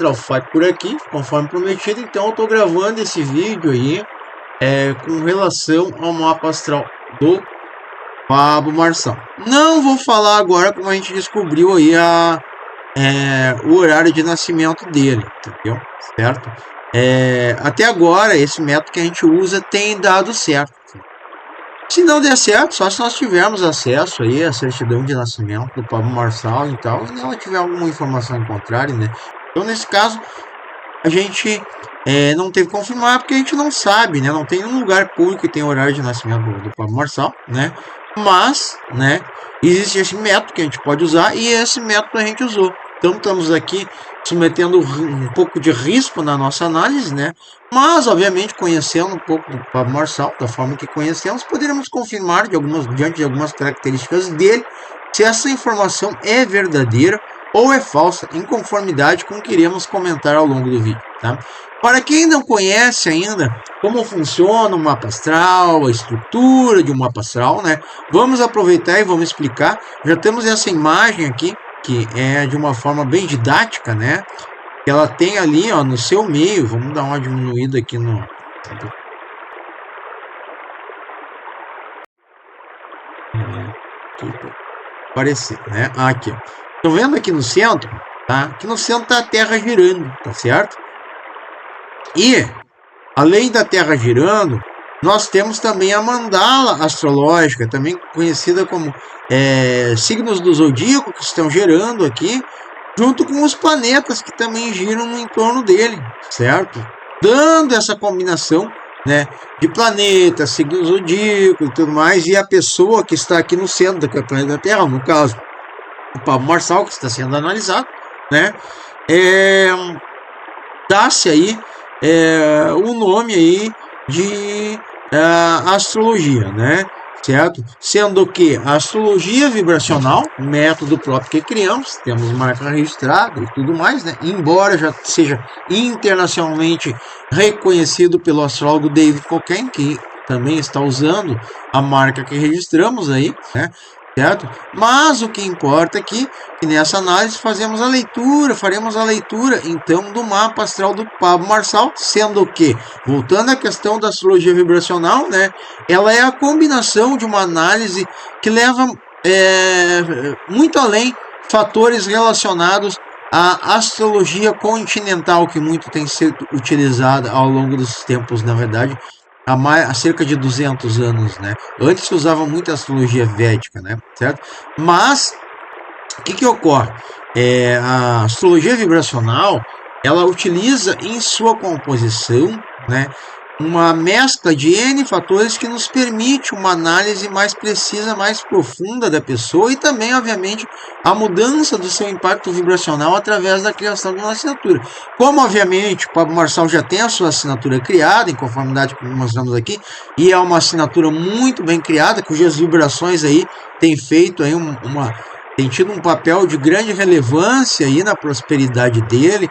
Vai por aqui, conforme prometido. Então eu estou gravando esse vídeo aí com relação ao mapa astral do Pablo Marçal. Não vou falar agora como a gente descobriu aí o horário de nascimento dele, entendeu? Certo? Até agora, esse método que a gente usa tem dado certo. Se não der certo, só se nós tivermos acesso aí à certidão de nascimento do Pablo Marçal e tal, e ela tiver alguma informação em contrário, né? Então, nesse caso, a gente não teve que confirmar porque a gente não sabe, né? Não tem nenhum lugar público que tem horário de nascimento do Pablo Marçal, né? Mas, né, existe esse método que a gente pode usar e esse método a gente usou. Então estamos aqui submetendo um pouco de risco na nossa análise, né? Mas, obviamente, conhecendo um pouco do Pablo Marçal, da forma que conhecemos, poderíamos confirmar diante de algumas características dele se essa informação é verdadeira ou é falsa, em conformidade com o que iremos comentar ao longo do vídeo, tá? Para quem não conhece ainda como funciona o mapa astral, a estrutura de um mapa astral, né? Vamos aproveitar e vamos explicar. Já temos essa imagem aqui, que é de uma forma bem didática, né? Ela tem ali, ó, no seu meio, vamos dar uma diminuída aqui no... aparecer, né? Aqui, ó. Estão vendo aqui no centro? Tá? Aqui no centro tá a Terra girando, tá certo? E, além da Terra girando, nós temos também a mandala astrológica, também conhecida como signos do zodíaco, que estão girando aqui, junto com os planetas que também giram no entorno dele, certo? Dando essa combinação, né, de planetas, signos do zodíaco e tudo mais, e a pessoa que está aqui no centro do planeta Terra, no caso, o Pablo Marçal, que está sendo analisado, né, dá-se aí o nome aí de astrologia, né? Certo? Sendo que a astrologia vibracional, método próprio que criamos, temos marca registrada e tudo mais, né? Embora já seja internacionalmente reconhecido pelo astrólogo David Cockayne, que também está usando a marca que registramos aí, né? Certo? Mas o que importa aqui é que nessa análise faremos a leitura então do mapa astral do Pablo Marçal, sendo que, voltando à questão da astrologia vibracional, né, ela é a combinação de uma análise que leva muito além fatores relacionados à astrologia continental, que muito tem sido utilizada ao longo dos tempos, na verdade, há cerca de 200 anos, né? Antes se usava muito a astrologia védica, né? Certo? Mas o que ocorre? A astrologia vibracional, ela utiliza em sua composição, né, uma mescla de N fatores que nos permite uma análise mais precisa, mais profunda da pessoa e também, obviamente, a mudança do seu impacto vibracional através da criação de uma assinatura. Como, obviamente, o Pablo Marçal já tem a sua assinatura criada, em conformidade com o que mostramos aqui, e é uma assinatura muito bem criada, cujas vibrações aí têm feito aí tem tido um papel de grande relevância aí na prosperidade dele,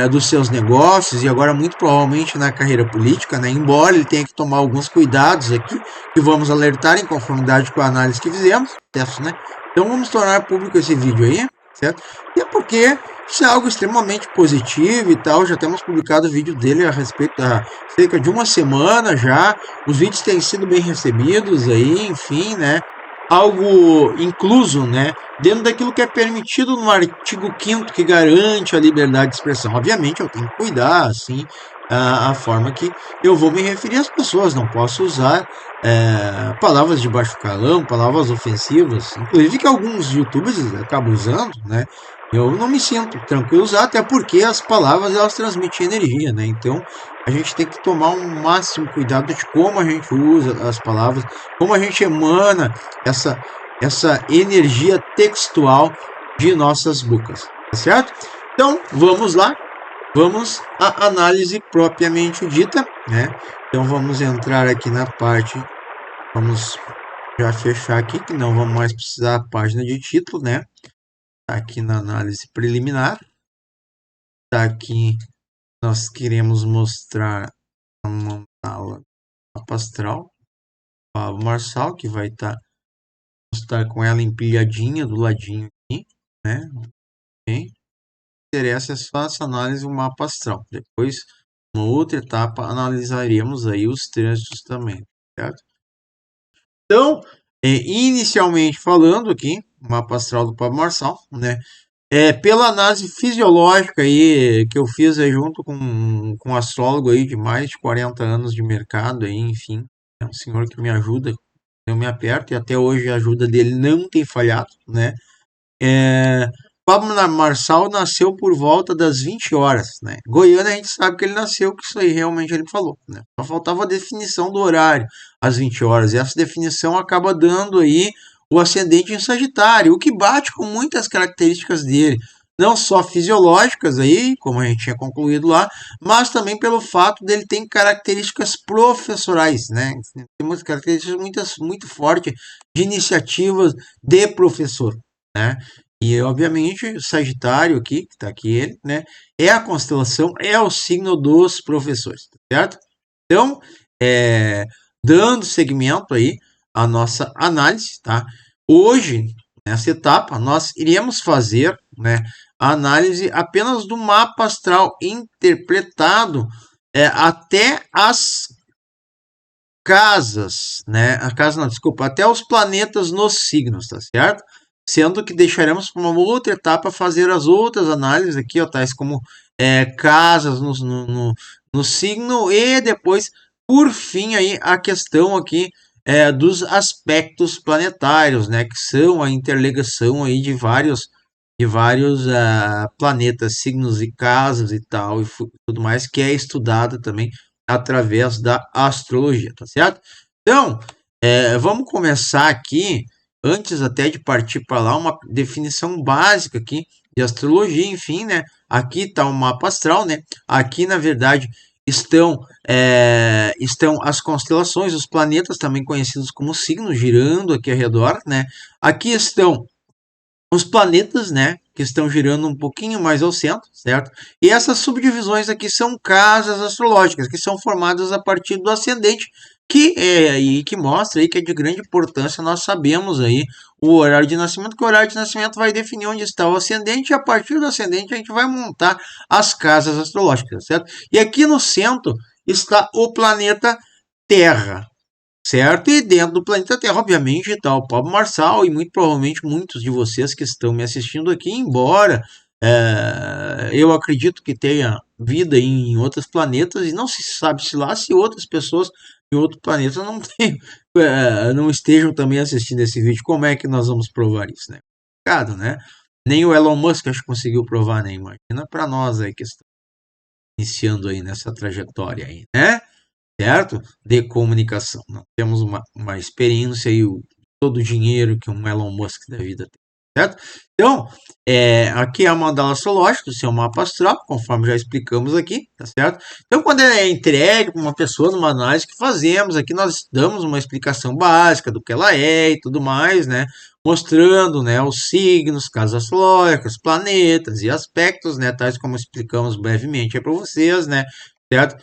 dos seus negócios e agora muito provavelmente na carreira política, né? Embora ele tenha que tomar alguns cuidados aqui, que vamos alertar em conformidade com a análise que fizemos, certo, né? Então vamos tornar público esse vídeo aí, certo? E é porque isso é algo extremamente positivo e tal, já temos publicado o vídeo dele a respeito há cerca de uma semana já, os vídeos têm sido bem recebidos aí, enfim, né? Algo incluso, né, dentro daquilo que é permitido no artigo 5º que garante a liberdade de expressão. Obviamente eu tenho que cuidar, assim, a forma que eu vou me referir às pessoas, não posso usar palavras de baixo calão, palavras ofensivas, inclusive que alguns youtubers acabam usando, né, eu não me sinto tranquilo usar, até porque as palavras elas transmitem energia, né, então a gente tem que tomar um máximo cuidado de como a gente usa as palavras, como a gente emana essa energia textual de nossas bocas, tá certo? Então, vamos lá, vamos à análise propriamente dita, né? Então, vamos entrar aqui na parte, vamos já fechar aqui, que não vamos mais precisar da página de título, né? Tá aqui na análise preliminar, tá aqui, nós queremos mostrar a mandala mapa astral, Pablo Marçal, que vai estar com ela empilhadinha do ladinho aqui, né? Okay. interessa é só essa análise do mapa astral. Depois, uma outra etapa, analisaremos aí os trânsitos também, certo? Então, inicialmente falando aqui, o mapa astral do Pablo Marçal, né? Pela análise fisiológica aí que eu fiz aí junto com um astrólogo aí de mais de 40 anos de mercado aí, enfim, é um senhor que me ajuda, eu me aperto e até hoje a ajuda dele não tem falhado, né? É, Pablo Marçal nasceu por volta das 20 horas, né? Goiânia a gente sabe que ele nasceu, que isso aí realmente ele falou, né? Só faltava a definição do horário às 20 horas, e essa definição acaba dando aí o ascendente em Sagitário, o que bate com muitas características dele, não só fisiológicas aí, como a gente tinha concluído lá, mas também pelo fato dele ter características professorais, né? Tem muitas características muito fortes de iniciativas de professor, né? E obviamente o Sagitário aqui, que está aqui ele, né? É a constelação, é o signo dos professores, tá certo? Então, dando seguimento aí à nossa análise, tá? Hoje, nessa etapa, nós iremos fazer, né, a análise apenas do mapa astral interpretado até as casas, né? A casa não, desculpa, até os planetas nos signos, tá certo? Sendo que deixaremos para uma outra etapa fazer as outras análises aqui, ó, tais como casas no signo e depois, por fim, aí a questão aqui dos aspectos planetários, né? Que são a interligação aí de vários planetas, signos e casas e tal, e tudo mais, que é estudada também através da astrologia, tá certo? Então, vamos começar aqui, antes até de partir para lá, uma definição básica aqui de astrologia, enfim, né? Aqui está o mapa astral, né? Aqui, na verdade, estão as constelações, os planetas, também conhecidos como signos, girando aqui ao redor, né? Aqui estão os planetas, né, que estão girando um pouquinho mais ao centro, certo? E essas subdivisões aqui são casas astrológicas, que são formadas a partir do ascendente, que é aí que mostra aí que é de grande importância nós sabemos aí o horário de nascimento, que o horário de nascimento vai definir onde está o ascendente, e a partir do ascendente a gente vai montar as casas astrológicas, certo? E aqui no centro está o planeta Terra, certo? E dentro do planeta Terra, obviamente, está o Pablo Marçal e muito provavelmente muitos de vocês que estão me assistindo aqui, embora eu acredito que tenha vida em outros planetas e não se sabe se lá se outras pessoas em outro planeta não tem, não estejam também assistindo esse vídeo. Como é que nós vamos provar isso, né? Complicado, né? Nem o Elon Musk acho que conseguiu provar, né? Imagina para nós aí que estamos iniciando aí nessa trajetória aí, né? Certo? De comunicação. Nós temos uma experiência e todo o dinheiro que um Elon Musk da vida tem. Certo? Então, aqui é a mandala astrológica, o seu mapa astral, conforme já explicamos aqui, tá certo? Então, quando é entregue para uma pessoa numa análise que fazemos, aqui nós damos uma explicação básica do que ela é e tudo mais, né? Mostrando, né, os signos, casas astrológicas, planetas e aspectos, né, tais como explicamos brevemente para vocês, né? Certo?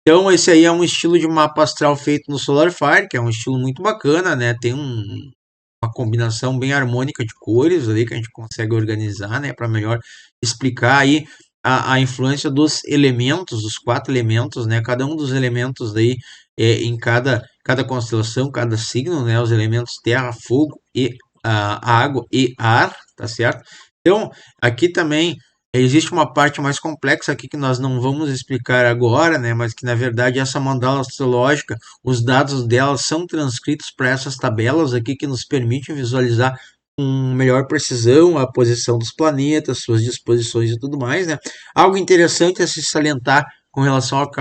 Então, esse aí é um estilo de mapa astral feito no SolarFire, que é um estilo muito bacana, né? Tem uma combinação bem harmônica de cores ali que a gente consegue organizar, né? Para melhor explicar aí a influência dos elementos, dos 4 elementos, né? Cada um dos elementos aí em cada constelação, cada signo, né? Os elementos terra, fogo e água e ar, tá certo? Então, aqui também existe uma parte mais complexa aqui que nós não vamos explicar agora, né? Mas que na verdade essa mandala astrológica, os dados dela são transcritos para essas tabelas aqui que nos permitem visualizar com melhor precisão a posição dos planetas, suas disposições e tudo mais, né? Algo interessante a se salientar com relação ao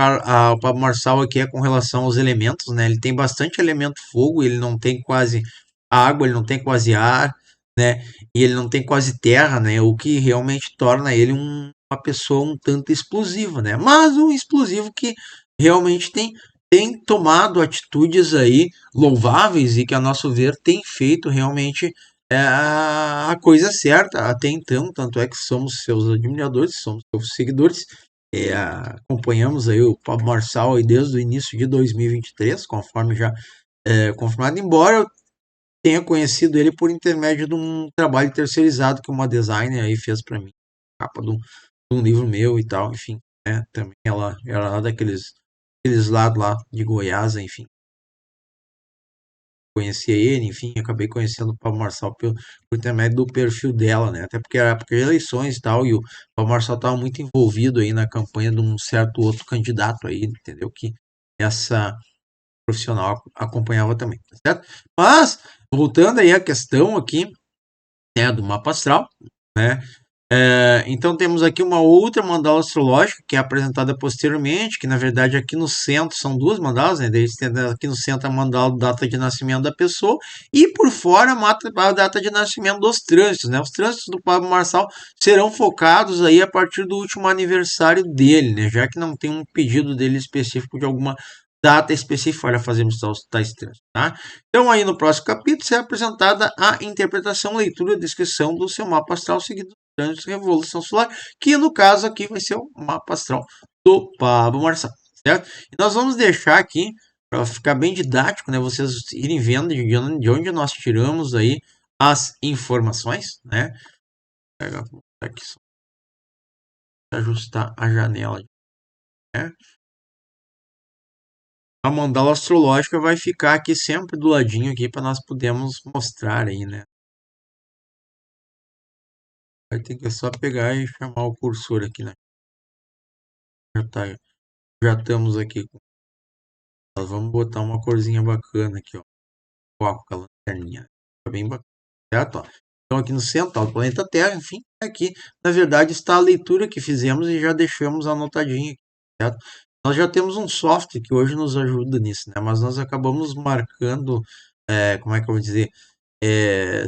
Pablo Marçal aqui é com relação aos elementos, né? Ele tem bastante elemento fogo, ele não tem quase água, ele não tem quase ar, né? E ele não tem quase terra, né? O que realmente torna ele uma pessoa um tanto explosiva, né? Mas um explosivo que realmente tem tomado atitudes aí louváveis e que, a nosso ver, tem feito realmente a coisa certa até então. Tanto é que somos seus admiradores, somos seus seguidores. Acompanhamos aí o Pablo Marçal aí desde o início de 2023, conforme já confirmado, embora eu tenha conhecido ele por intermédio de um trabalho terceirizado que uma designer aí fez para mim, capa um livro meu e tal, enfim, né? Também ela era lá aqueles lados lá de Goiás, enfim. Conhecia ele, enfim, acabei conhecendo o Pablo Marçal por intermédio do perfil dela, né? Até porque era época de eleições e tal, e o Pablo Marçal estava muito envolvido aí na campanha de um certo outro candidato aí, entendeu? Que essa profissional acompanhava também, tá certo? Mas, voltando aí à questão aqui, né, do mapa astral, né? Então temos aqui uma outra mandala astrológica que é apresentada posteriormente, que na verdade aqui no centro são duas mandalas, né? Daí tem aqui no centro a mandala data de nascimento da pessoa e por fora a data de nascimento dos trânsitos, né? Os trânsitos do Pablo Marçal serão focados aí a partir do último aniversário dele, né? Já que não tem um pedido dele específico de alguma data específica para fazermos tais trânsitos, tá? Então aí no próximo capítulo será apresentada a interpretação, leitura e descrição do seu mapa astral seguido de Revolução Solar, que no caso aqui vai ser o mapa astral do Pablo Marçal, certo? E nós vamos deixar aqui, para ficar bem didático, né, vocês irem vendo de onde nós tiramos aí as informações, né? Vou pegar aqui só ajustar a janela, né? A mandala astrológica vai ficar aqui sempre do ladinho aqui para nós podermos mostrar aí, né? Vai ter que só pegar e chamar o cursor aqui, né? Já tá, já estamos aqui. Nós vamos botar uma corzinha bacana aqui, ó. Foco com a lanterninha. Fica bem bacana. Certo? Ó. Então aqui no centro do planeta Terra, enfim, aqui na verdade está a leitura que fizemos e já deixamos anotadinha aqui, certo? Nós já temos um software que hoje nos ajuda nisso, né? Mas nós acabamos marcando, como é que eu vou dizer?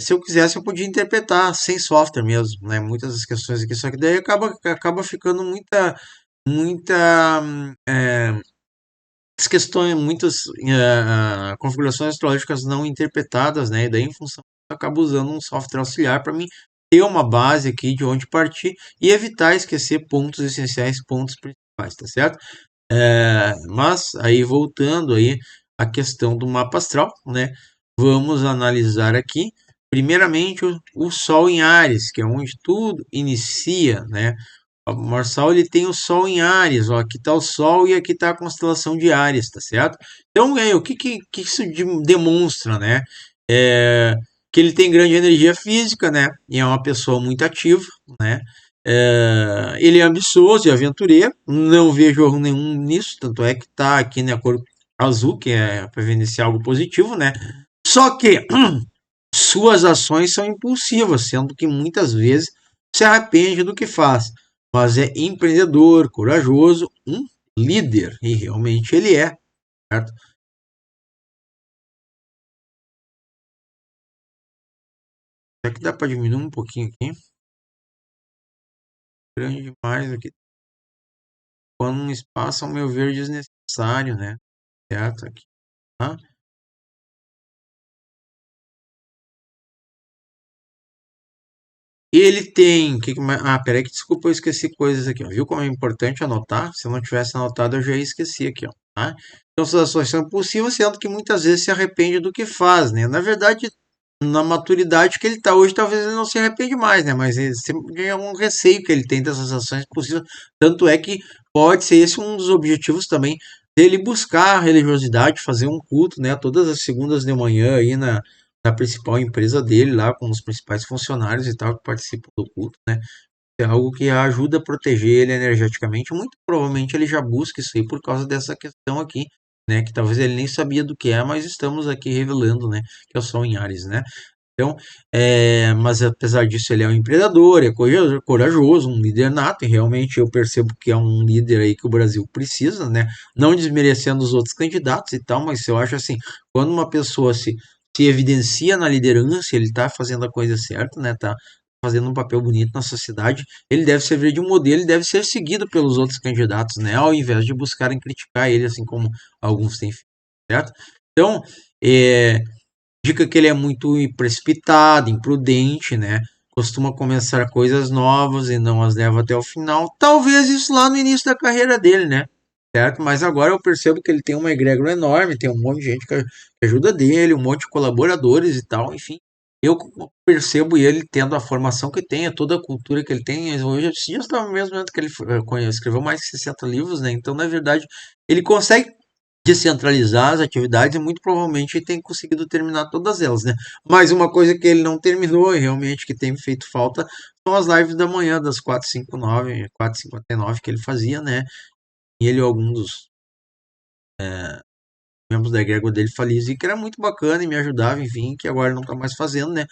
Se eu quisesse, eu podia interpretar sem software mesmo, né? Muitas das questões aqui, só que daí acaba ficando muita as questões, muitas configurações astrológicas não interpretadas, né? E daí, em função, eu acabo usando um software auxiliar para mim ter uma base aqui de onde partir e evitar esquecer pontos essenciais, pontos principais, tá certo? Mas aí voltando aí à questão do mapa astral, né? Vamos analisar aqui primeiramente o Sol em Áries, que é onde tudo inicia, né? O Marçal ele tem o Sol em Áries, ó, aqui está o Sol e aqui está a constelação de Áries, tá certo? Então, o que isso demonstra, né? É, que ele tem grande energia física, né? E é uma pessoa muito ativa, né? Ele é ambicioso e aventureiro, não vejo erro nenhum nisso, tanto é que está aqui na cor azul, que é para evidenciar algo positivo, né? Só que suas ações são impulsivas, sendo que muitas vezes se arrepende do que faz, mas é empreendedor, corajoso, um líder, e realmente ele é, certo? Será que dá para diminuir um pouquinho aqui? Grande demais aqui. Quando um espaço, ao meu ver, desnecessário, né? Certo? Aqui, tá? Ele tem. Peraí, que desculpa, eu esqueci coisas aqui, ó. Viu como é importante anotar? Se eu não tivesse anotado, eu já ia esquecer aqui, ó. Tá? Então, essas ações são possíveis, sendo que muitas vezes se arrepende do que faz, né? Na verdade, na maturidade que ele está hoje, talvez ele não se arrepende mais, né? Mas ele sempre é um receio que ele tem dessas ações possíveis. Tanto é que pode ser esse um dos objetivos também dele buscar a religiosidade, fazer um culto, né? Todas as segundas de manhã aí na principal empresa dele, lá com os principais funcionários e tal, que participam do culto, né? É algo que ajuda a proteger ele energeticamente. Muito provavelmente ele já busca isso aí por causa dessa questão aqui, né? Que talvez ele nem sabia do que é, mas estamos aqui revelando, né? Que é o Sol em Ares, né? Então, mas apesar disso, ele é um empreendedor, é corajoso, um líder nato, e realmente eu percebo que é um líder aí que o Brasil precisa, né? Não desmerecendo os outros candidatos e tal, mas eu acho assim, quando uma pessoa se evidencia na liderança, ele está fazendo a coisa certa, né? Tá fazendo um papel bonito na sociedade, ele deve servir de um modelo, ele deve ser seguido pelos outros candidatos, né? Ao invés de buscarem criticar ele, assim como alguns têm feito, certo? Então, é, indica que ele é muito precipitado, imprudente, né? Costuma começar coisas novas e não as leva até o final. Talvez isso lá no início da carreira dele, né? Certo? Mas agora eu percebo que ele tem uma egrégora enorme, tem um monte de gente que ajuda dele, um monte de colaboradores e tal, enfim. eu percebo ele tendo a formação que tem, toda a cultura que ele tem. Hoje, esses dias estava mesmo vendo que ele escreveu mais de 60 livros, né? Então, na verdade, ele consegue descentralizar as atividades e muito provavelmente tem conseguido terminar todas elas, né? Mas uma coisa que ele não terminou e realmente que tem feito falta são as lives da manhã, das 4h59, 4h59 que ele fazia, né? E ele e alguns dos membros da egrégora dele faliam, que era muito bacana e me ajudava, enfim, que agora não tá mais fazendo, né?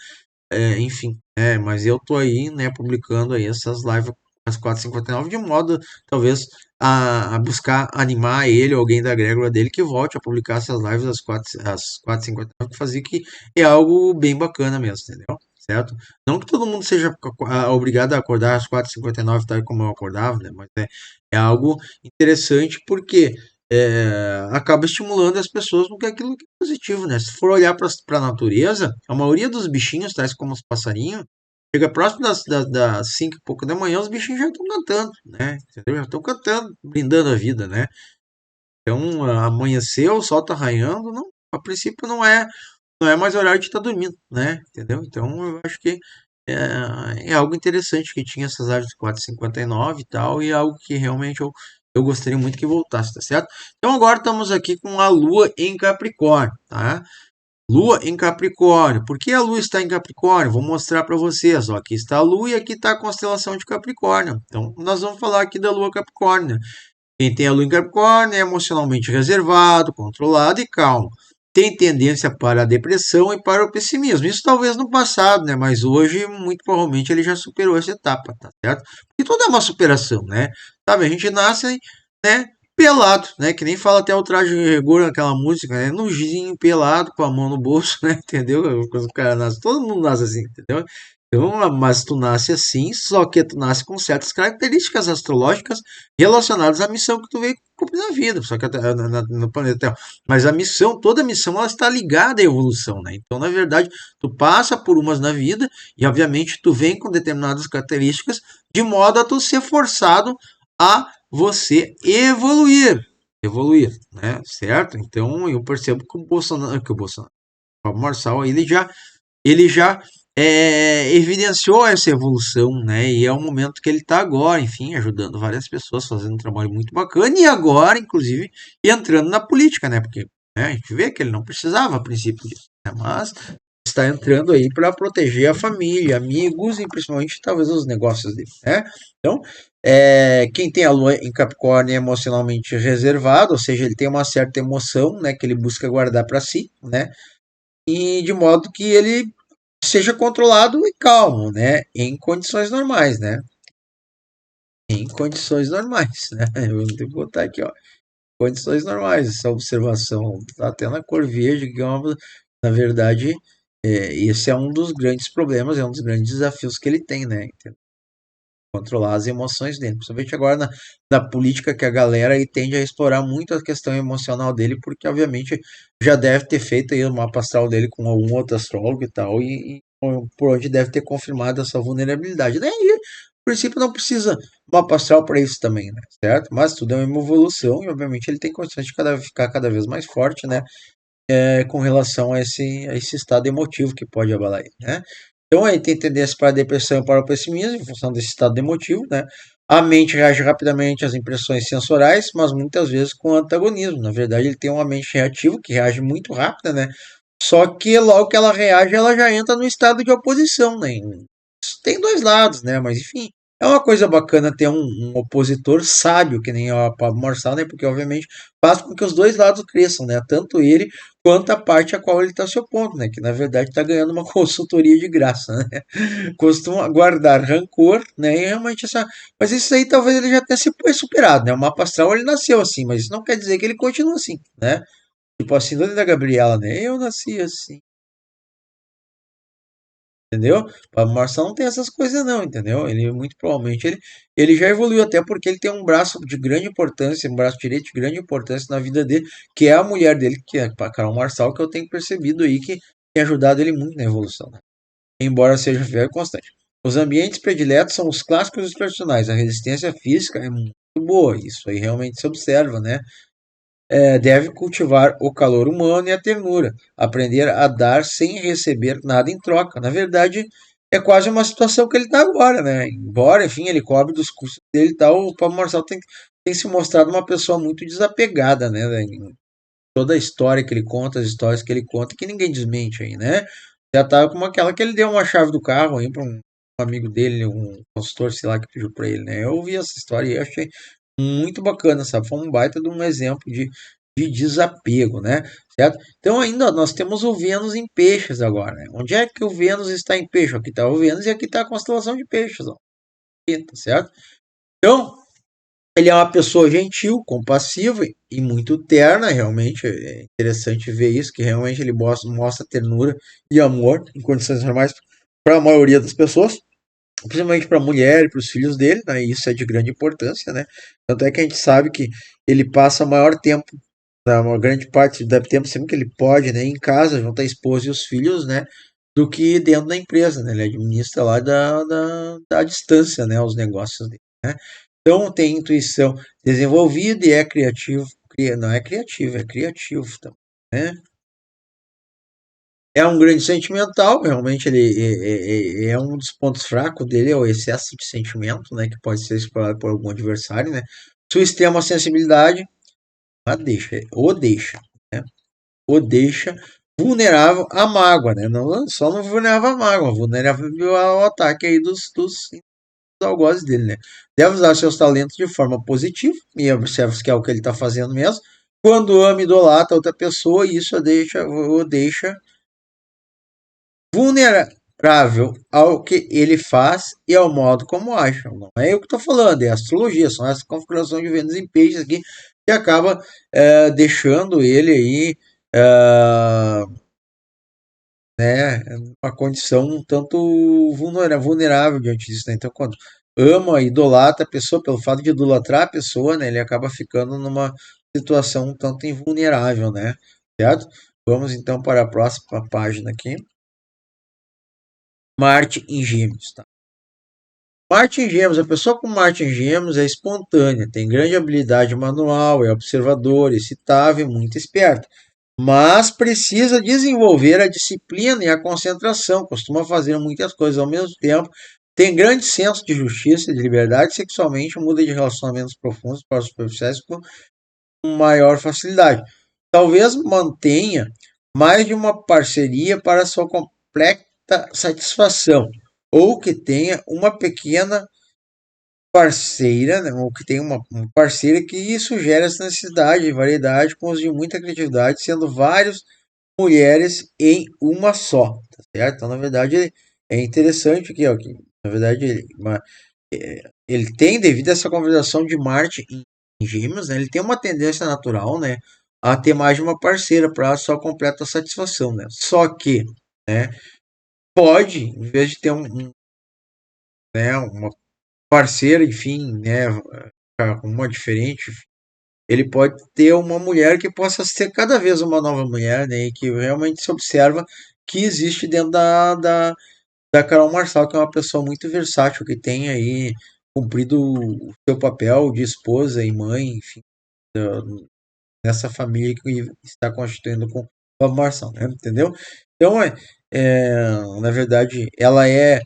Enfim, mas eu tô aí, né, publicando aí essas lives às 4h59 de modo, talvez, a buscar animar ele, alguém da egrégora dele, que volte a publicar essas lives às 4h59, que fazia que é algo bem bacana mesmo, entendeu? Certo? Não que todo mundo seja obrigado a acordar às 4h59, tal como eu acordava, né? Mas é algo interessante porque acaba estimulando as pessoas com que aquilo que é positivo, né? Se for olhar para a natureza, a maioria dos bichinhos, tais como os passarinhos, chega próximo das 5 e pouco da manhã, os bichinhos já estão cantando, né? Entendeu? Já estão cantando, brindando a vida, né? Então, amanheceu, o sol tá raiando, não, a princípio não é mais horário de estar dormindo, né? Entendeu? Então, eu acho que é algo interessante que tinha essas lives de 4h59 e tal, e é algo que realmente eu gostaria muito que voltasse, tá certo? Então, agora estamos aqui com a Lua em Capricórnio, tá? Lua em Capricórnio. Por que a Lua está em Capricórnio? Vou mostrar para vocês. Ó, aqui está a Lua e aqui está a constelação de Capricórnio. Então, nós vamos falar aqui da Lua Capricórnio. Quem tem a Lua em Capricórnio é emocionalmente reservado, controlado e calmo. Tem tendência para a depressão e para o pessimismo. Isso talvez no passado, né? Mas hoje, muito provavelmente, ele já superou essa etapa, tá certo? Porque tudo é uma superação, né? Sabe, a gente nasce, né? Pelado, né? Que nem fala até o traje de rigor naquela música, né? Nuzinho, pelado, com a mão no bolso, né? Entendeu? Quando o cara nasce, todo mundo nasce assim, entendeu? Então, mas tu nasce assim, só que tu nasce com certas características astrológicas relacionadas à missão que tu veio cumprir na vida, só que no planeta Terra. Mas a missão, toda missão, ela está ligada à evolução, né? Então, na verdade, tu passa por umas na vida e, obviamente, tu vem com determinadas características de modo a tu ser forçado a você evoluir, né? Certo? Então, eu percebo que o Bolsonaro, o Marçal, ele já evidenciou essa evolução, né? E é o momento que ele está agora, enfim, ajudando várias pessoas, fazendo um trabalho muito bacana e agora, inclusive, entrando na política, né? Porque a gente vê que ele não precisava a princípio disso, né? Mas está entrando aí para proteger a família, amigos e principalmente talvez os negócios dele, né? Então, quem tem a Lua em Capricórnio é emocionalmente reservado, ou seja, ele tem uma certa emoção, né, que ele busca guardar para si, né? E de modo que ele seja controlado e calmo, né? Em condições normais, né? Em condições normais, né? Eu vou botar aqui, ó. Condições normais, essa observação tá até na cor verde, que é uma, na verdade, esse é um dos grandes problemas, é um dos grandes desafios que ele tem, né? Controlar as emoções dele, principalmente agora na política que a galera aí tende a explorar muito a questão emocional dele, porque obviamente já deve ter feito aí o mapa astral dele com algum outro astrólogo e tal, e por onde deve ter confirmado essa vulnerabilidade, né? E, a princípio não precisa mapa astral para isso também, né? Certo? Mas tudo é uma evolução e obviamente ele tem condições de ficar cada vez mais forte, né? Com relação a esse estado emotivo que pode abalar ele, né? Então aí tem tendência para a depressão e para o pessimismo em função desse estado emotivo, né? A mente reage rapidamente às impressões sensoriais, mas muitas vezes com antagonismo. Na verdade, ele tem uma mente reativa que reage muito rápida, né? Só que logo que ela reage, ela já entra no estado de oposição, né? Tem dois lados, né? Mas enfim, é uma coisa bacana ter um opositor sábio, que nem o Pablo Marçal, né? Porque obviamente faz com que os dois lados cresçam, né? Tanto ele quanto a parte a qual ele está se opondo, né? Que na verdade está ganhando uma consultoria de graça, né? Costuma guardar rancor, né? E realmente essa. Mas isso aí talvez ele já tenha se superado, né? O mapa astral ele nasceu assim, mas isso não quer dizer que ele continua assim, né? Tipo a síndrome da Gabriela, né? Eu nasci assim. Entendeu? O Pablo Marçal não tem essas coisas não, entendeu? Ele muito provavelmente ele já evoluiu até porque ele tem um braço de grande importância, um braço direito de grande importância na vida dele, que é a mulher dele, que é a Carol Marçal, que eu tenho percebido aí que tem ajudado ele muito na evolução, né? Embora seja fiel e constante. Os ambientes prediletos são os clássicos e os tradicionais. A resistência física é muito boa, isso aí realmente se observa, né? deve cultivar o calor humano e a ternura, aprender a dar sem receber nada em troca. Na verdade, é quase uma situação que ele está agora, né? Embora, enfim, ele cobre dos custos dele e tal, o Pablo Marçal tem se mostrado uma pessoa muito desapegada, né? Toda a história que ele conta, as histórias que ele conta, que ninguém desmente aí, né? Já tá como aquela que ele deu uma chave do carro aí para um amigo dele, um consultor, sei lá, que pediu para ele, né? Eu ouvi essa história e achei muito bacana, sabe? Foi um baita de um exemplo de desapego, né? Certo? Então ainda nós temos o Vênus em peixes agora, né? Onde é que o Vênus está em peixe? Aqui está o Vênus e aqui está a constelação de peixes, ó. Tá certo? Então, ele é uma pessoa gentil, compassiva e muito terna, realmente. É interessante ver isso, que realmente ele mostra ternura e amor em condições normais para a maioria das pessoas, principalmente para a mulher e para os filhos dele, né? E isso é de grande importância, né? Tanto é que a gente sabe que ele passa maior tempo, uma grande parte do tempo, sempre que ele pode, né, em casa, junto à esposa e os filhos, né, do que dentro da empresa, né? Ele administra lá da distância, né, os negócios dele, né? Então tem intuição desenvolvida e é criativo, não é criativo, é criativo também, né? É um grande sentimental, realmente ele é um dos pontos fracos dele, é o excesso de sentimento, né, que pode ser explorado por algum adversário, né? Sua extrema sensibilidade o deixa, né? O deixa vulnerável à mágoa, né? Não, só não vulnerável à mágoa, vulnerável ao ataque aí dos algozes dele, né? Deve usar seus talentos de forma positiva, e observa que é o que ele está fazendo mesmo. Quando ama e idolatra outra pessoa, isso o deixa vulnerável ao que ele faz e ao modo como age. Não é eu que estou falando, é astrologia, são essa configuração de Vênus em peixes aqui que acaba deixando ele aí né, uma condição um tanto vulnerável diante disso, né? Então, quando ama, idolatra a pessoa, pelo fato de idolatrar a pessoa, né, ele acaba ficando numa situação um tanto invulnerável, né? Certo? Vamos então para a próxima página aqui. Marte em Gêmeos, tá? Marte em Gêmeos, a pessoa com Marte em Gêmeos é espontânea, tem grande habilidade manual, é observadora, excitável, muito esperta, mas precisa desenvolver a disciplina e a concentração, costuma fazer muitas coisas ao mesmo tempo, tem grande senso de justiça e de liberdade, sexualmente muda de relacionamentos profundos para superficiais com maior facilidade. Talvez mantenha mais de uma parceria para sua completa satisfação, ou que tenha uma pequena parceira, né, ou que tenha uma parceira que isso gera essa necessidade de variedade com os de muita criatividade, sendo várias mulheres em uma só, tá certo? Então, na verdade, é interessante aqui, ó, que, na verdade, ele tem, devido a essa conversação de Marte em Gêmeos, né, ele tem uma tendência natural, né, a ter mais de uma parceira para sua completa satisfação, né? Só que, né, pode, em vez de ter né, uma parceira, enfim, né, uma diferente, ele pode ter uma mulher que possa ser cada vez uma nova mulher, né, e que realmente se observa que existe dentro da Carol Marçal, que é uma pessoa muito versátil, que tem aí cumprido o seu papel de esposa e mãe, enfim, nessa família que está constituindo com a Marçal, né, entendeu? Então, na verdade, ela é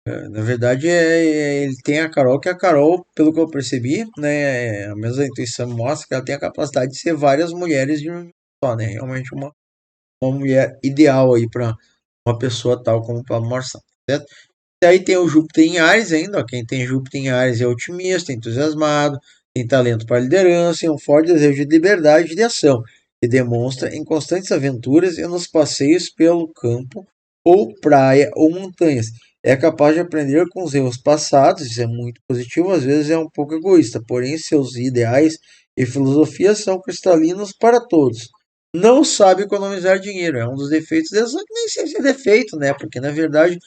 na verdade, ele tem a Carol, que a Carol, pelo que eu percebi, né, a mesma intuição mostra que ela tem a capacidade de ser várias mulheres de um só, né? Realmente uma mulher ideal aí para uma pessoa tal como o Pablo Marçal, certo? E aí tem o Júpiter em Ares ainda, ó, quem tem Júpiter em Ares é otimista, entusiasmado, tem talento para liderança e um forte desejo de liberdade e de ação, que demonstra em constantes aventuras e nos passeios pelo campo ou praia ou montanhas. É capaz de aprender com os erros passados, isso é muito positivo, às vezes é um pouco egoísta, porém seus ideais e filosofias são cristalinos para todos. Não sabe economizar dinheiro, é um dos defeitos dele, só que nem sei se é defeito, né? Porque na verdade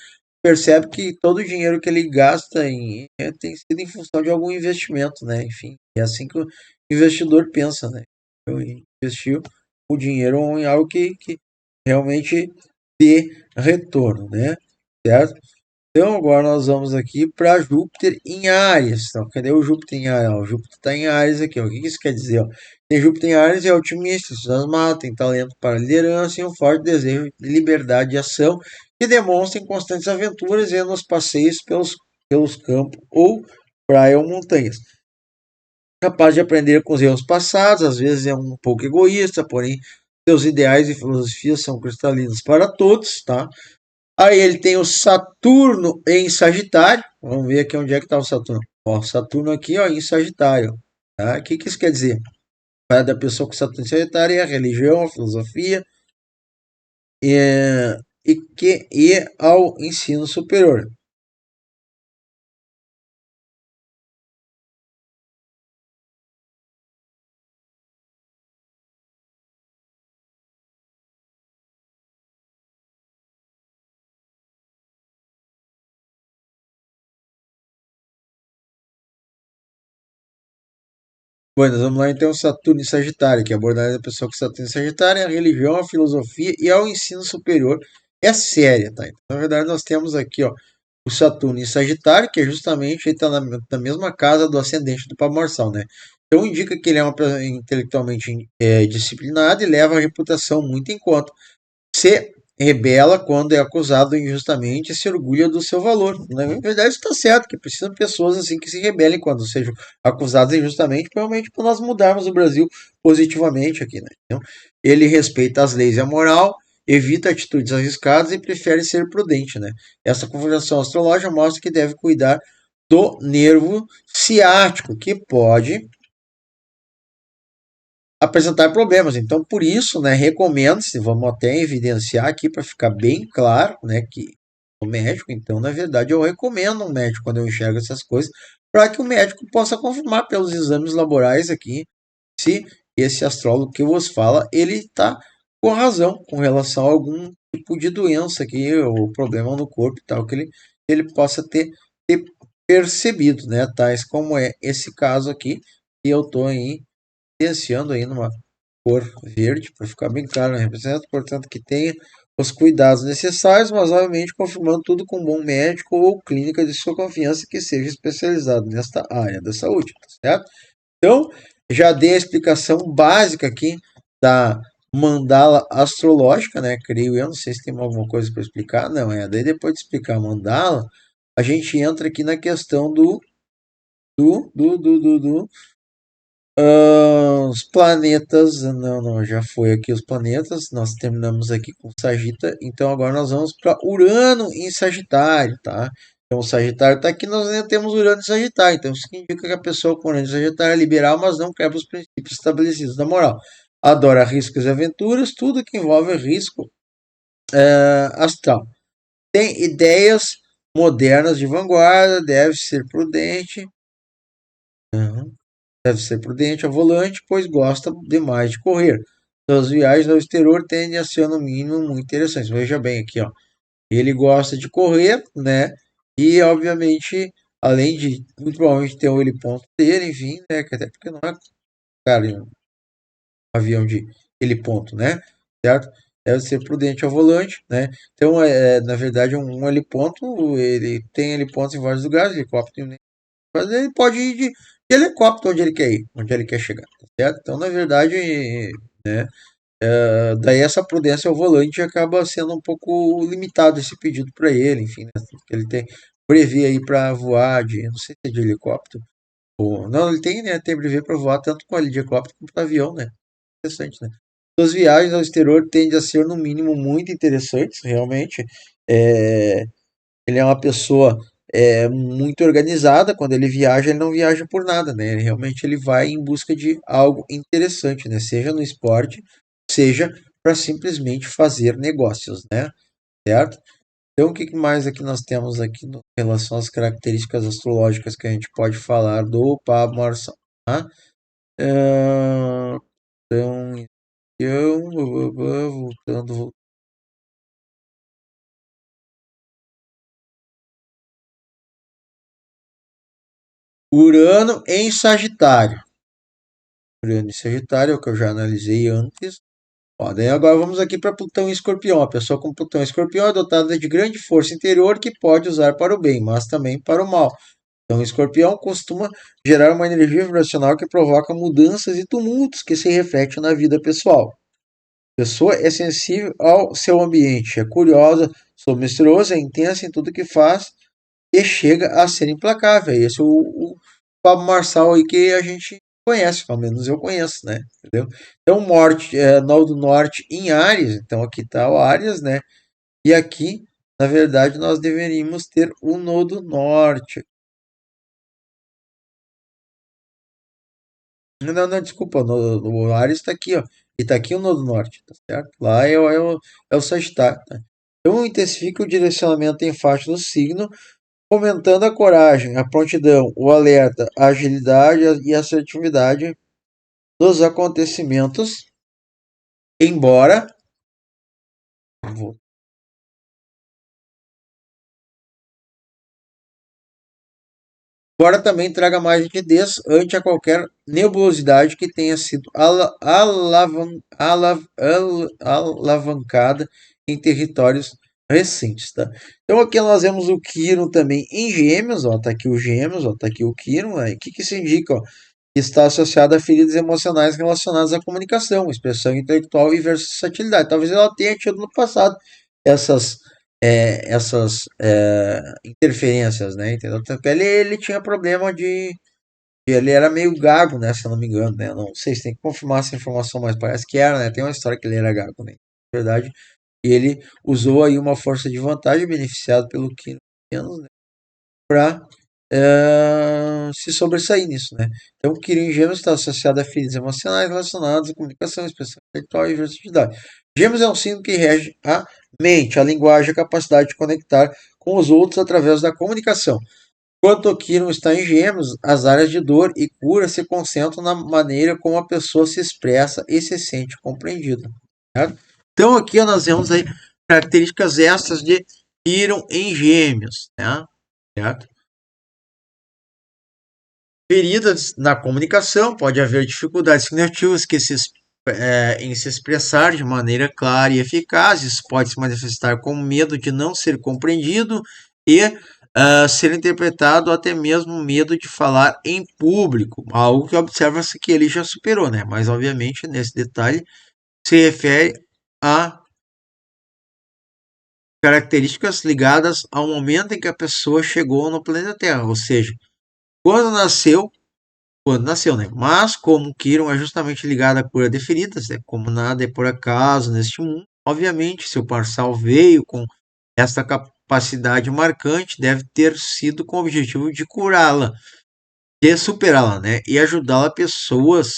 percebe que todo o dinheiro que ele gasta tem sido em função de algum investimento, né? Enfim, é assim que o investidor pensa, né? Eu investiu o dinheiro em algo que realmente dê retorno, né? Certo? Então, agora nós vamos aqui para Júpiter em Áries. Então, cadê o Júpiter em Áries? Ó, o Júpiter está em Áries aqui. Ó. O que isso quer dizer? Ó? Tem Júpiter em Áries é otimista, entusiasmado, tem talento para liderança e um forte desejo de liberdade e ação que demonstra em constantes aventuras e nos passeios pelos campos ou praia ou montanhas. Capaz de aprender com os erros passados, às vezes é um pouco egoísta, porém seus ideais e filosofias são cristalinos para todos, tá? Aí ele tem o Saturno em Sagitário. Vamos ver aqui onde é que está o Saturno. Ó, Saturno aqui, ó, em Sagitário. Tá? O que, que isso quer dizer? Para da pessoa com Saturno em Sagitário é a religião, a filosofia e ao ensino superior. Bom, nós vamos lá então Saturno em Sagitário, que é a abordagem da pessoa com Saturno em Sagitário é a religião, a filosofia e ao ensino superior. É séria, tá? Então, na verdade, nós temos aqui, ó, o Saturno em Sagitário, que é justamente ele está na mesma casa do ascendente do Papa Marçal, né? Então indica que ele é uma pessoa intelectualmente disciplinada e leva a reputação muito em conta. Se rebela quando é acusado injustamente e se orgulha do seu valor. Na verdade, está certo, que precisam de pessoas assim que se rebelem quando sejam acusadas injustamente, provavelmente para nós mudarmos o Brasil positivamente aqui, né? Então, ele respeita as leis e a moral, evita atitudes arriscadas e prefere ser prudente, né? Essa configuração astrológica mostra que deve cuidar do nervo ciático, que pode apresentar problemas. Então, por isso, né, recomenda-se, vamos até evidenciar aqui para ficar bem claro, né, que o médico, então, na verdade, eu recomendo um médico quando eu enxergo essas coisas, para que o médico possa confirmar pelos exames laborais aqui se esse astrólogo que vos fala, ele está com razão com relação a algum tipo de doença aqui, ou problema no corpo e tal, que ele possa ter percebido, né, tais como é esse caso aqui, que eu estou aí evidenciando aí numa cor verde, para ficar bem claro na representação, portanto que tenha os cuidados necessários, mas obviamente confirmando tudo com um bom médico ou clínica de sua confiança que seja especializado nesta área da saúde, tá certo? Então, já dei a explicação básica aqui da mandala astrológica, né? Creio eu, não sei se tem alguma coisa para explicar, não é? Daí depois de explicar a mandala, a gente entra aqui na questão do os planetas, não, não, já foi aqui os planetas, nós terminamos aqui com Sagita, então agora nós vamos para Urano em Sagitário, tá? Então o Sagitário está aqui, nós ainda temos Urano em Sagitário, então isso significa que a pessoa com Urano em Sagitário é liberal, mas não quebra os princípios estabelecidos da moral. Adora riscos e aventuras, tudo que envolve risco astral. Tem ideias modernas de vanguarda, deve ser prudente ao volante, pois gosta demais de correr. Suas viagens ao exterior tendem a ser, no mínimo, muito interessantes. Veja bem aqui, ó. Ele gosta de correr, né? E, obviamente, além de, muito provavelmente, ter o heliponto dele, enfim, né? Até porque não é, cara, um avião de heliponto, né? Certo? Deve ser prudente ao volante, né? Então, na verdade, um heliponto, ele tem helipontos em vários lugares, helicóptero, mas ele pode ir de helicóptero onde ele quer ir, onde ele quer chegar, tá certo? Então, na verdade, né, daí essa prudência ao volante acaba sendo um pouco limitado esse pedido para ele, enfim, né, ele tem brevet aí para voar de, não sei se é de helicóptero, ou, não, ele tem, né, tem brevet para voar tanto com ele de helicóptero como para avião, né? Interessante, né? Suas viagens ao exterior tendem a ser, no mínimo, muito interessantes, realmente. É, ele é uma pessoa muito organizada. Quando ele viaja, ele não viaja por nada, né? Realmente ele vai em busca de algo interessante, né? Seja no esporte, seja para simplesmente fazer negócios, né? Certo? Então, o que mais aqui nós temos aqui em relação às características astrológicas que a gente pode falar do Pablo Marçal, tá? Ah, então, voltando. Urano em Sagitário. Urano em Sagitário é o que eu já analisei antes. Ó, daí agora vamos aqui para Plutão e Escorpião. A pessoa com Plutão e Escorpião é dotada de grande força interior que pode usar para o bem, mas também para o mal. Então, o Escorpião costuma gerar uma energia vibracional que provoca mudanças e tumultos que se refletem na vida pessoal. A pessoa é sensível ao seu ambiente, é curiosa, sou misteriosa, é intensa em tudo que faz e chega a ser implacável. Esse é o Pablo Marçal aí que a gente conhece, pelo menos eu conheço, né? Entendeu? Então, Morte, Nó do Norte em Áries, então aqui está o Áries, né? E aqui, na verdade, nós deveríamos ter o Nodo Norte. Não, não, desculpa, o Ares está aqui, ó. E está aqui o Nodo Norte, tá certo? Lá é o Sagitário, tá? Então, intensifica o direcionamento enfático do signo, fomentando a coragem, a prontidão, o alerta, a agilidade e a assertividade dos acontecimentos, embora embora também traga mais nitidez ante a qualquer nebulosidade que tenha sido alavancada em territórios recentes, tá? Então aqui nós vemos o Quirón também em Gêmeos, ó, tá aqui o Gêmeos, ó, tá aqui o Quirón, o que isso indica, ó? Está associado a feridas emocionais relacionadas à comunicação, expressão intelectual e versatilidade. Talvez ela tenha tido no passado essas interferências, né? Entendeu? Tanto que ele tinha problema de. Ele era meio gago, né? Se eu não me engano, né? Não sei se tem que confirmar essa informação, mas parece que era, né? Tem uma história que ele era gago, né? Na verdade, ele usou aí uma força de vantagem, beneficiado pelo Kino, né? Para se sobressair nisso, né? Então, o Quirino em Gêmeos está associado a feridas emocionais relacionadas à comunicação, expressão intelectual e versatilidade. Gêmeos é um signo que rege a mente, a linguagem, a capacidade de conectar com os outros através da comunicação. Enquanto o Quirón está em Gêmeos, as áreas de dor e cura se concentram na maneira como a pessoa se expressa e se sente compreendida. Certo? Então, aqui nós vemos aí características extras de Quirón em Gêmeos, né? Certo? Feridas na comunicação, pode haver dificuldades significativas em se expressar de maneira clara e eficaz. Isso pode se manifestar como medo de não ser compreendido e ser interpretado, ou até mesmo medo de falar em público, algo que observa-se que ele já superou, né? Mas, obviamente, nesse detalhe se refere a características ligadas ao momento em que a pessoa chegou no planeta Terra, ou seja, quando nasceu né? Mas como Kiron é justamente ligado à cura de feridas, né? Como nada é por acaso neste mundo, obviamente seu parçal veio com esta capacidade marcante, deve ter sido com o objetivo de curá-la, de superá-la, né? E ajudar pessoas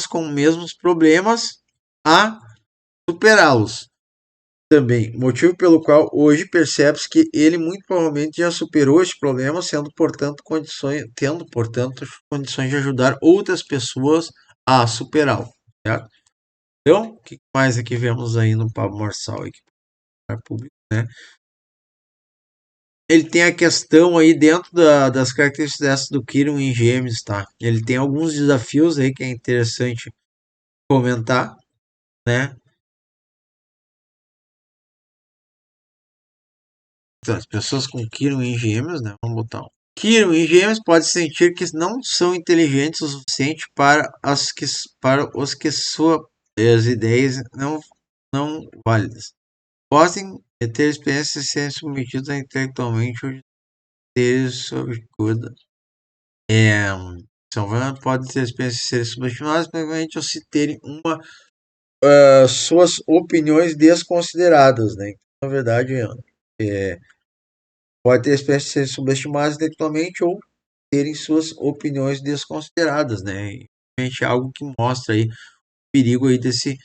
com os mesmos problemas a superá-los. Também, motivo pelo qual hoje percebe-se que ele muito provavelmente já superou este problema, tendo, portanto, condições de ajudar outras pessoas a superá-lo. Certo? Então, o que mais aqui vemos aí no Pablo Marçal, aqui, público, né? Ele tem a questão aí dentro das características do Kiron em Gêmeos, tá? Ele tem alguns desafios aí que é interessante comentar, né? Então, as pessoas com Kiron em Gêmeos, né? Vamos botar um. Kiron e Gêmeos pode sentir que não são inteligentes o suficiente para os que suas ideias não válidas. Podem ter experiências de serem submetidos a intelectualmente ou de ter sobrecuida. Podem ter experiências de serem subestimados, provavelmente, ou se terem suas opiniões desconsideradas, né? Então, na verdade, pode ter experiências de serem subestimadas intelectualmente ou terem suas opiniões desconsideradas, né? E realmente é algo que mostra aí o perigo aí desse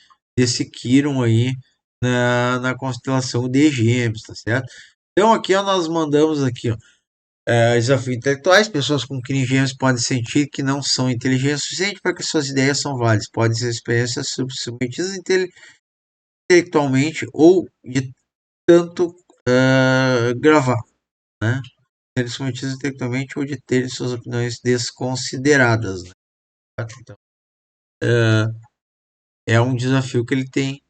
Quirón aí na constelação de Gêmeos, tá certo? Então aqui ó, nós mandamos aqui ó, desafios intelectuais. Pessoas com Quirón em Gêmeos podem sentir que não são inteligentes o suficiente para que suas ideias são válidas. Podem ser experiências submetidas intelectualmente ou de tanto gravar, né? Serem submetidos intelectualmente ou de terem suas opiniões desconsideradas, né? Então, é um desafio que ele tem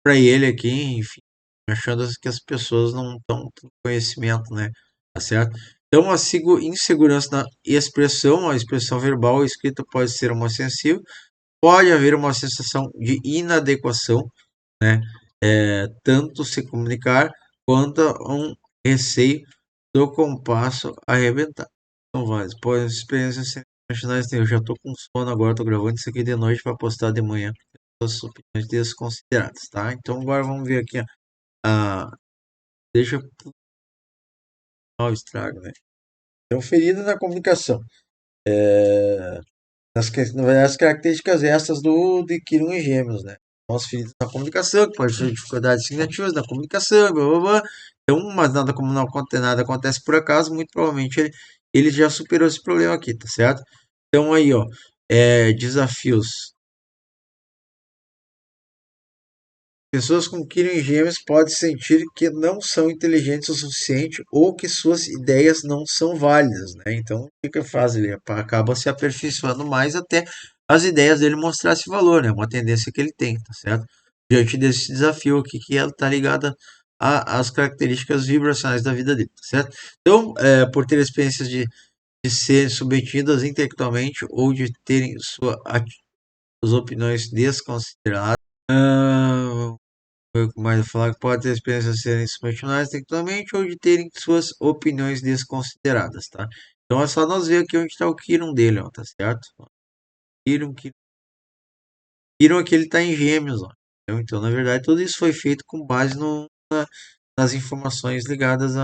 para ele aqui, enfim, achando que as pessoas não estão com conhecimento, né? Tá certo? Então, a insegurança na expressão, a expressão verbal ou escrita pode ser uma sensível, pode haver uma sensação de inadequação, né? Tanto se comunicar quanto um receio do compasso arrebentar. Então, várias. Pois experiências sensacionais, eu já tô com sono agora, tô gravando isso aqui de noite para postar de manhã. As opiniões desconsideradas, tá? Então, agora vamos ver aqui deixa eu o estrago, né? Então, ferida na comunicação. As características essas de Quirón e Gêmeos, né? São as feridas na comunicação, que pode ter dificuldades significativas na comunicação, blá, blá, blá. Então, mas nada como não acontece, nada acontece por acaso, muito provavelmente ele já superou esse problema aqui, tá certo? Então, aí, ó, desafios. Pessoas com Quirón em Gêmeos podem sentir que não são inteligentes o suficiente ou que suas ideias não são válidas, né? Então, o que que faz? Ele acaba se aperfeiçoando mais até as ideias dele mostrar esse valor, né? Uma tendência que ele tem, tá certo? Diante desse desafio aqui que ela tá ligada às características vibracionais da vida dele, tá certo? Então, por ter experiências de serem submetidas intelectualmente ou de terem suas opiniões desconsideradas, mas falar que pode ter experiências serem subestimadas intelectualmente ou de terem suas opiniões desconsideradas, tá? Então é só nós ver aqui onde está o Kiron dele, ó, tá certo? Kiron aqui ele tá em Gêmeos, ó. Então, na verdade, tudo isso foi feito com base nas informações ligadas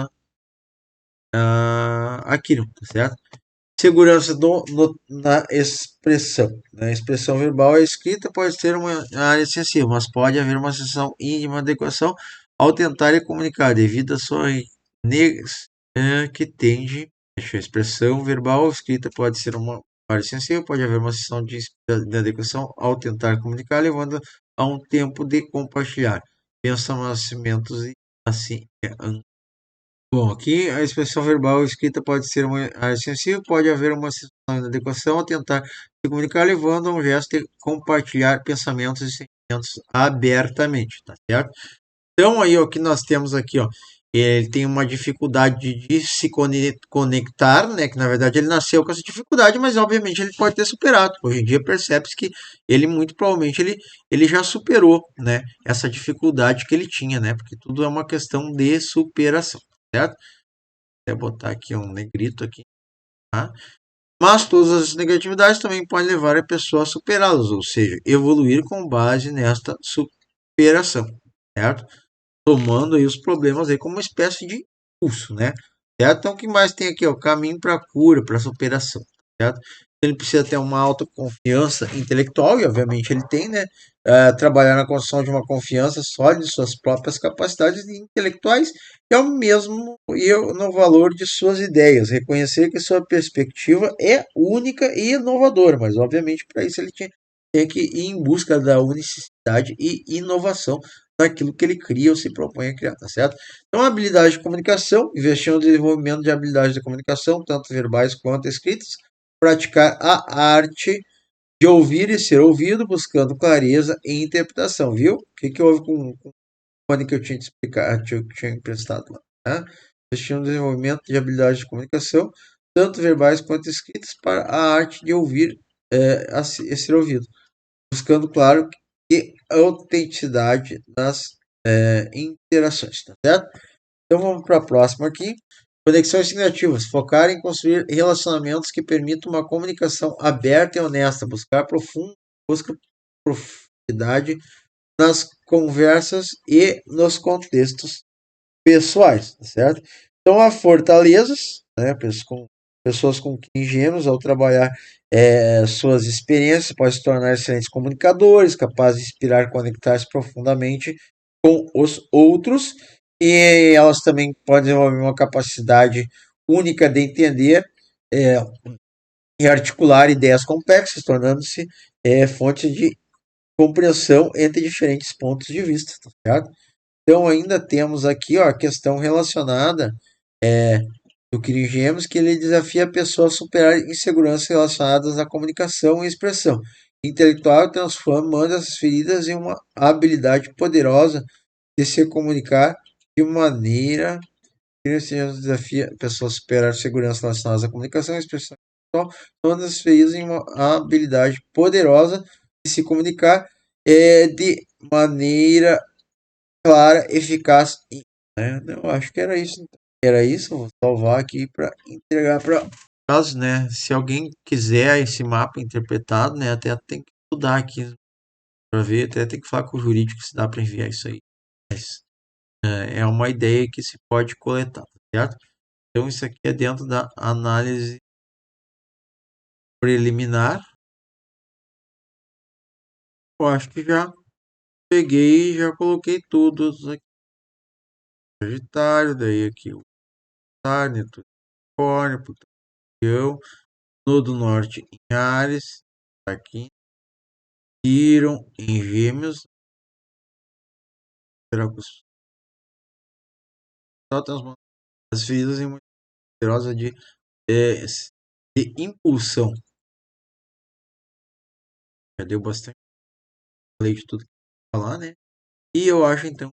a Kiron, tá certo? Segurança na expressão. Na expressão verbal, a escrita pode ser uma área sensível, mas pode haver uma sensação íntima de adequação ao tentar comunicar, devido à sua que tende. A expressão verbal ou escrita pode ser uma área sensível, pode haver uma sensação de adequação ao tentar comunicar, levando a um tempo de compartilhar pensamentos e assim Bom, aqui a expressão verbal escrita pode ser uma área sensível, pode haver uma situação de inadequação ao tentar se comunicar, levando a um gesto de compartilhar pensamentos e sentimentos abertamente, tá certo? Então, aí, ó, o que nós temos aqui, ó, ele tem uma dificuldade de se conectar, né, que na verdade ele nasceu com essa dificuldade, mas obviamente ele pode ter superado. Hoje em dia percebe-se que ele, muito provavelmente, ele já superou, né, essa dificuldade que ele tinha, né, porque tudo é uma questão de superação, certo? Vou botar aqui um negrito aqui, tá? Mas todas as negatividades também podem levar a pessoa a superá-las, ou seja, evoluir com base nesta superação, certo? Tomando aí os problemas aí como uma espécie de impulso, né? Certo? Então, o que mais tem aqui? O caminho para a cura, para a superação, certo? Ele precisa ter uma autoconfiança intelectual, e obviamente ele tem, né? Trabalhar na construção de uma confiança sólida de suas próprias capacidades intelectuais e ao mesmo e no valor de suas ideias. Reconhecer que sua perspectiva é única e inovadora, mas obviamente para isso ele tinha que ir em busca da unicidade e inovação daquilo que ele cria ou se propõe a criar, tá certo? Então, a habilidade de comunicação, investir no desenvolvimento de habilidades de comunicação, tanto verbais quanto escritas, praticar a arte de ouvir e ser ouvido, buscando clareza e interpretação, viu? O que houve com o fone que eu tinha te explicado, que eu tinha emprestado lá, tá? Investir no desenvolvimento de habilidades de comunicação, tanto verbais quanto escritas, para a arte de ouvir e ser ouvido, buscando, claro, e autenticidade das interações, tá certo? Então vamos para a próxima aqui. Conexões significativas. Focar em construir relacionamentos que permitam uma comunicação aberta e honesta. Busca profundidade nas conversas e nos contextos pessoais, tá certo? Então há fortalezas, né? Pessoas com gêmeos ao trabalhar suas experiências podem se tornar excelentes comunicadores, capazes de inspirar e conectar-se profundamente com os outros, e elas também podem desenvolver uma capacidade única de entender é, e articular ideias complexas, tornando-se fonte de compreensão entre diferentes pontos de vista, tá certo? Então ainda temos aqui, ó, a questão relacionada do Gêmeos, que ele desafia a pessoa a superar inseguranças relacionadas à comunicação e expressão. intelectual, transformando essas feridas em uma habilidade poderosa de se comunicar de maneira que desafia a pessoa a superar segurança relacionada à comunicação e expressão intelectual, tornando essas feridas em uma habilidade poderosa de se comunicar de maneira clara, eficaz e, né? Eu acho que era isso. Era isso, vou salvar aqui para entregar para caso, né? Se alguém quiser esse mapa interpretado, né? Até tem que estudar aqui para ver, até tem que falar com o jurídico se dá para enviar isso aí. Mas é uma ideia que se pode coletar, tá certo? Então isso aqui é dentro da análise preliminar. Eu acho que já peguei, já coloquei tudo aqui. Sagitário, daí aqui o Saturno, Capricórnio, Plutão, Nodo Norte em Áries, aqui, Quirón em Gêmeos, as feridas em uma poderosa de impulsão. Já deu bastante, falei de tudo que eu ia falar, né? E eu acho então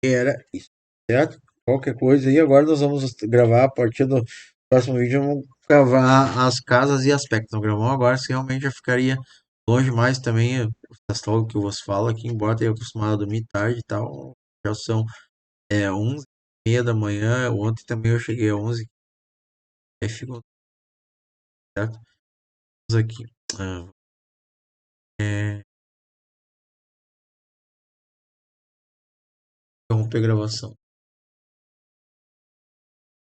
que era isso, certo? Qualquer coisa aí, agora nós vamos gravar a partir do próximo vídeo, vamos gravar as casas e aspectos. Não gravamos agora, se realmente já ficaria longe mais também o astrólogo que eu vos falo aqui, embora tenha acostumado a dormir tarde e tal, já são 11h30 da manhã, ontem também eu cheguei a 11, aí ficou certo? Vamos aqui, é, interromper a gravação.